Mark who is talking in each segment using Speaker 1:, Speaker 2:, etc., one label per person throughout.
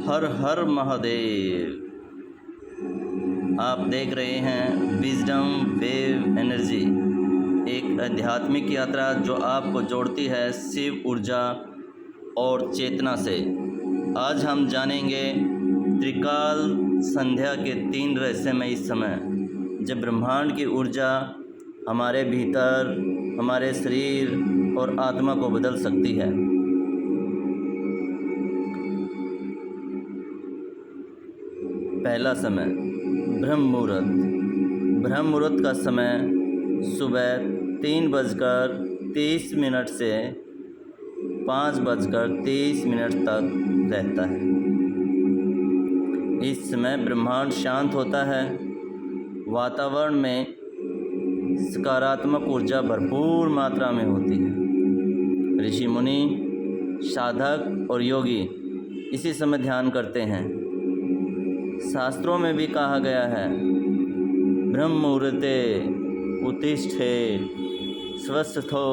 Speaker 1: हर हर महादेव। आप देख रहे हैं विजडम वेव एनर्जी, एक आध्यात्मिक यात्रा जो आपको जोड़ती है शिव ऊर्जा और चेतना से। आज हम जानेंगे त्रिकाल संध्या के 3 रहस्यमय समय जब ब्रह्मांड की ऊर्जा हमारे भीतर, हमारे शरीर और आत्मा को बदल सकती है। पहला समय, ब्रह्म मुहूर्त। ब्रह्म मुहूर्त का समय सुबह 3:30 से 5:30 तक रहता है। इस समय ब्रह्मांड शांत होता है, वातावरण में सकारात्मक ऊर्जा भरपूर मात्रा में होती है। ऋषि मुनि, साधक और योगी इसी समय ध्यान करते हैं। शास्त्रों में भी कहा गया है, ब्रह्म मुहूर्ते उत्तिष्ठे स्वस्थो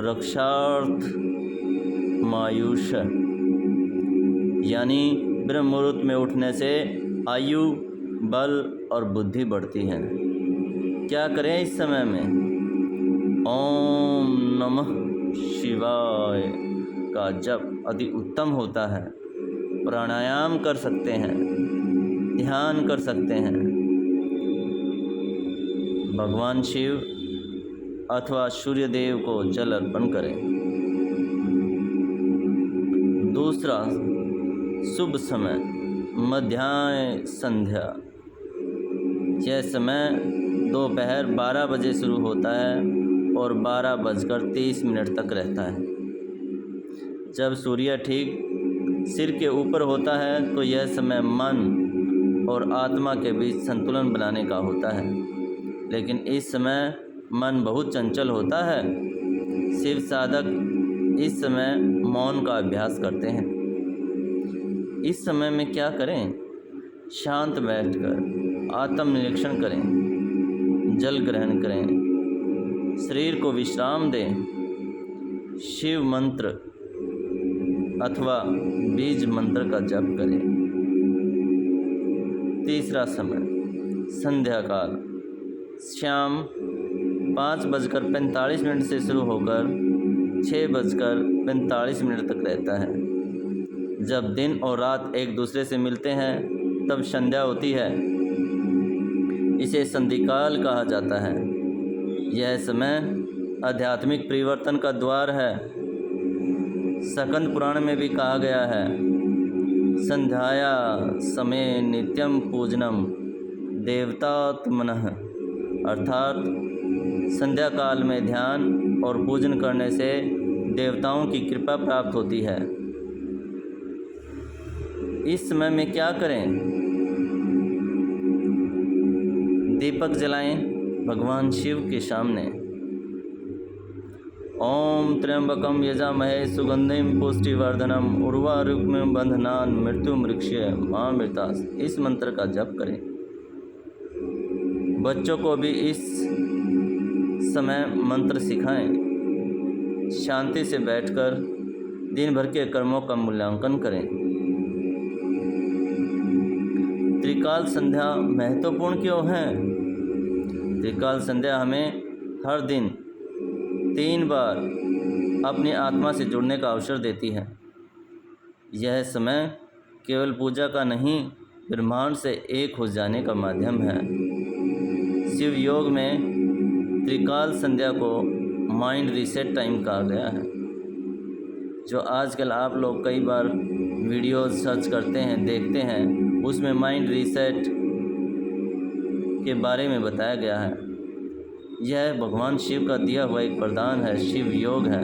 Speaker 1: रक्षार्थ मायुष, यानी ब्रह्म मुहूर्त में उठने से आयु, बल और बुद्धि बढ़ती है। क्या करें इस समय में? ओम नमः शिवाय का जप अति उत्तम होता है। प्राणायाम कर सकते हैं, ध्यान कर सकते हैं। भगवान शिव अथवा सूर्य देव को जल अर्पण करें। दूसरा शुभ समय, मध्याह्न संध्या। यह समय दोपहर 12 बजे शुरू होता है और 12:30 तक रहता है। जब सूर्य ठीक सिर के ऊपर होता है तो यह समय मन और आत्मा के बीच संतुलन बनाने का होता है, लेकिन इस समय मन बहुत चंचल होता है। शिव साधक इस समय मौन का अभ्यास करते हैं। इस समय में क्या करें? शांत बैठकर आत्म निरीक्षण करें, जल ग्रहण करें, शरीर को विश्राम दें, शिव मंत्र अथवा बीज मंत्र का जप करें। तीसरा समय, संध्या काल। शाम 5:45 से शुरू होकर 6:45 तक रहता है। जब दिन और रात एक दूसरे से मिलते हैं तब संध्या होती है। इसे संधिकाल कहा जाता है। यह समय आध्यात्मिक परिवर्तन का द्वार है। स्कंद पुराण में भी कहा गया है, संध्याया समय नित्यम पूजनम देवतात्मनः, अर्थात संध्या काल में ध्यान और पूजन करने से देवताओं की कृपा प्राप्त होती है। इस समय में क्या करें? दीपक जलाएं भगवान शिव के सामने। ओम त्र्यंबकम यजामहे सुगंधिम पुष्टिवर्धनम उर्वारुकमिव बंधनान् मृत्युमृक्षय मामृतास्, इस मंत्र का जप करें। बच्चों को भी इस समय मंत्र सिखाएं। शांति से बैठकर दिन भर के कर्मों का मूल्यांकन करें। त्रिकाल संध्या महत्वपूर्ण क्यों है? त्रिकाल संध्या हमें हर दिन 3 बार अपनी आत्मा से जुड़ने का अवसर देती है। यह समय केवल पूजा का नहीं, ब्रह्मांड से एक हो जाने का माध्यम है। शिव योग में त्रिकाल संध्या को माइंड रीसेट टाइम कहा गया है। जो आजकल आप लोग कई बार वीडियोस सर्च करते हैं, देखते हैं, उसमें माइंड रीसेट के बारे में बताया गया है। यह भगवान शिव का दिया हुआ एक वरदान है, शिव योग है,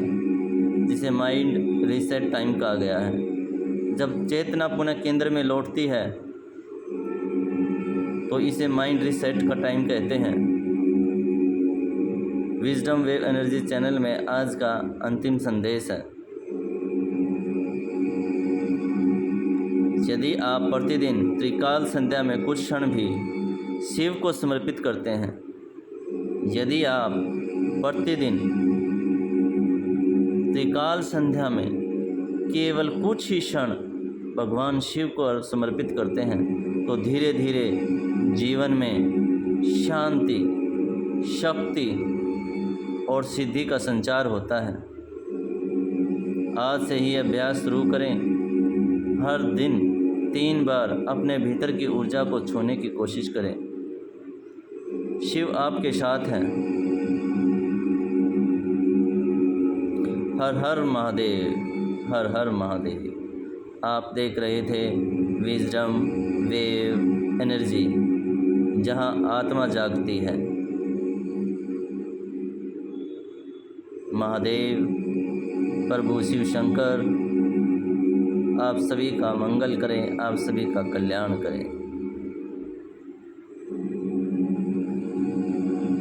Speaker 1: जिसे माइंड रीसेट टाइम कहा गया है। जब चेतना पुनः केंद्र में लौटती है तो इसे माइंड रीसेट का टाइम कहते हैं। विजडम वेव एनर्जी चैनल में आज का अंतिम संदेश है, यदि आप प्रतिदिन त्रिकाल संध्या में कुछ क्षण भी शिव को समर्पित करते हैं, यदि आप प्रतिदिन त्रिकाल संध्या में केवल कुछ ही क्षण भगवान शिव को समर्पित करते हैं तो धीरे धीरे जीवन में शांति, शक्ति और सिद्धि का संचार होता है। आज से ही अभ्यास शुरू करें। हर दिन 3 बार अपने भीतर की ऊर्जा को छूने की कोशिश करें। शिव आपके साथ हैं। हर हर महादेव, हर हर महादेव। आप देख रहे थे विजडम वेव एनर्जी, जहां आत्मा जागती है। महादेव, प्रभु शिव शंकर आप सभी का मंगल करें, आप सभी का कल्याण करें।